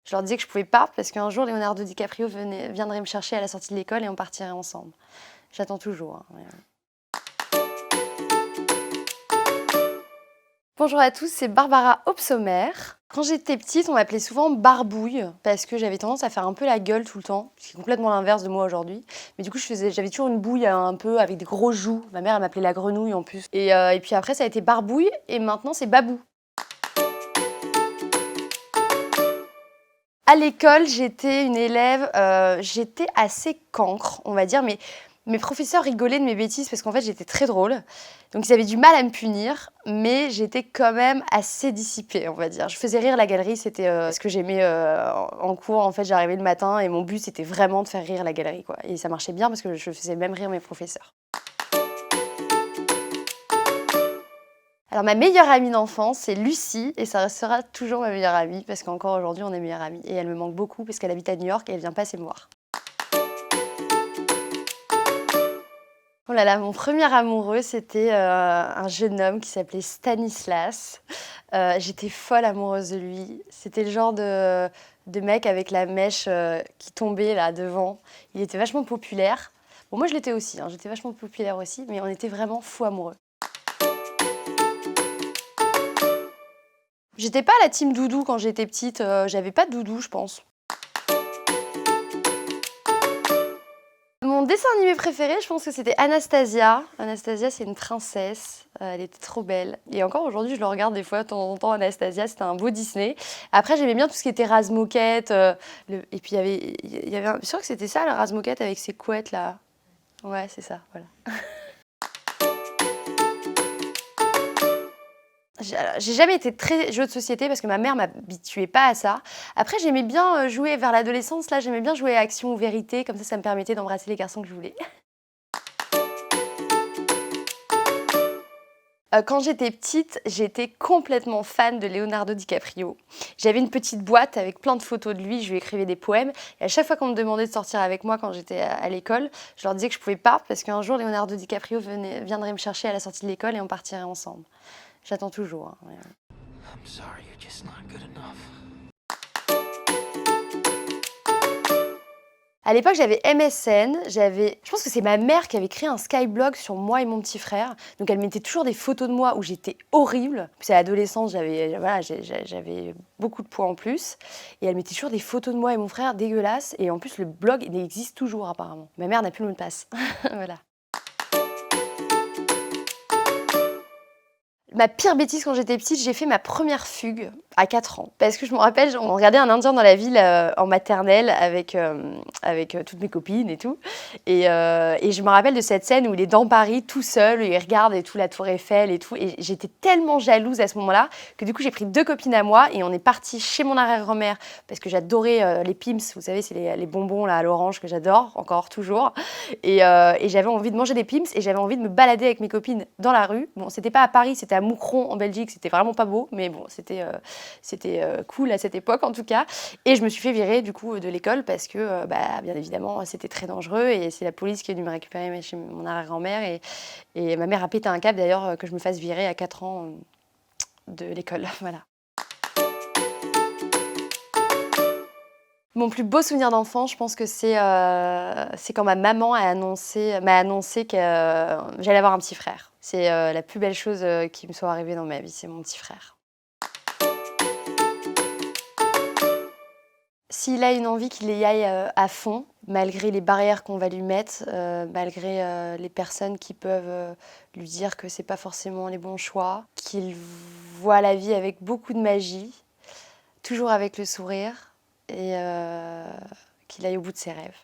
Je leur disais que je pouvais pas parce qu'un jour Leonardo DiCaprio viendrait me chercher à la sortie de l'école et on partirait ensemble. J'attends toujours, hein, mais Bonjour à tous, c'est Barbara Opsommer. Quand j'étais petite, on m'appelait souvent Barbouille parce que j'avais tendance à faire un peu la gueule tout le temps, ce qui est complètement l'inverse de moi aujourd'hui. Mais du coup, j'avais toujours une bouille un peu avec des gros joues. Ma mère, elle m'appelait la grenouille en plus. Et puis après, ça a été Barbouille et maintenant c'est Babou. À l'école, j'étais une élève, j'étais assez cancre, on va dire, mais mes professeurs rigolaient de mes bêtises parce qu'en fait, j'étais très drôle. Donc, ils avaient du mal à me punir, mais j'étais quand même assez dissipée, on va dire. Je faisais rire la galerie, c'était ce que j'aimais en cours. En fait, j'arrivais le matin et mon but, c'était vraiment de faire rire la galerie, quoi. Et ça marchait bien parce que je faisais même rire mes professeurs. Alors, ma meilleure amie d'enfance, c'est Lucie, et ça restera toujours ma meilleure amie, parce qu'encore aujourd'hui, on est meilleure amie. Et elle me manque beaucoup, parce qu'elle habite à New York et elle vient pas assez me voir. Oh là là, mon premier amoureux, c'était un jeune homme qui s'appelait Stanislas. J'étais folle amoureuse de lui. C'était le genre de mec avec la mèche qui tombait là devant. Il était vachement populaire. Bon, moi je l'étais aussi, hein, j'étais vachement populaire aussi, mais on était vraiment fous amoureux. J'étais pas la team doudou quand j'étais petite, j'avais pas de doudou, je pense. Mon dessin animé préféré, je pense que c'était Anastasia. Anastasia, c'est une princesse. Elle était trop belle. Et encore aujourd'hui, je le regarde des fois, de temps en temps, Anastasia, c'était un beau Disney. Après, j'aimais bien tout ce qui était Razmoket. Et puis, je crois que c'était ça, le Razmoket avec ses couettes, là. Ouais, c'est ça, voilà. J'ai jamais été très jeu de société parce que ma mère m'habituait pas à ça. Après, j'aimais bien jouer vers l'adolescence. Là, j'aimais bien jouer à Action ou Vérité. Comme ça me permettait d'embrasser les garçons que je voulais. Quand j'étais petite, j'étais complètement fan de Leonardo DiCaprio. J'avais une petite boîte avec plein de photos de lui, je lui écrivais des poèmes. Et à chaque fois qu'on me demandait de sortir avec moi quand j'étais à l'école, je leur disais que je pouvais pas parce qu'un jour Leonardo DiCaprio viendrait me chercher à la sortie de l'école et on partirait ensemble. J'attends toujours, hein, mais I'm sorry, you're just not good enough. À l'époque, j'avais MSN, je pense que c'est ma mère qui avait créé un Skyblog sur moi et mon petit frère. Donc elle mettait toujours des photos de moi où j'étais horrible. Puis à l'adolescence, j'avais beaucoup de poids en plus. Et elle mettait toujours des photos de moi et mon frère dégueulasses. Et en plus, le blog, il existe toujours apparemment. Ma mère n'a plus le mot de passe. Voilà. Ma pire bêtise quand j'étais petite, j'ai fait ma première fugue à 4 ans. Parce que je me rappelle, on regardait un Indien dans la ville en maternelle avec toutes mes copines et tout. Et je me rappelle de cette scène où il est dans Paris tout seul, il regarde et tout, la tour Eiffel et tout. Et j'étais tellement jalouse à ce moment-là que du coup j'ai pris 2 copines à moi et on est parti chez mon arrière-grand-mère parce que j'adorais les Pim's, vous savez, c'est les bonbons là à l'orange que j'adore, encore, toujours. Et j'avais envie de manger des Pim's et j'avais envie de me balader avec mes copines dans la rue. Bon, c'était pas à Paris, c'était à Moucron en Belgique, c'était vraiment pas beau, mais bon, c'était cool à cette époque en tout cas. Et je me suis fait virer du coup de l'école parce que, bien évidemment, c'était très dangereux et c'est la police qui est venue me récupérer chez mon arrière-grand-mère. Et ma mère a pété un câble d'ailleurs que je me fasse virer à 4 ans de l'école. Voilà. Mon plus beau souvenir d'enfant, je pense que c'est quand ma maman m'a annoncé que j'allais avoir un petit frère. C'est la plus belle chose qui me soit arrivée dans ma vie, c'est mon petit frère. S'il a une envie, qu'il y aille à fond, malgré les barrières qu'on va lui mettre, malgré les personnes qui peuvent lui dire que c'est pas forcément les bons choix, qu'il voit la vie avec beaucoup de magie, toujours avec le sourire, et qu'il aille au bout de ses rêves.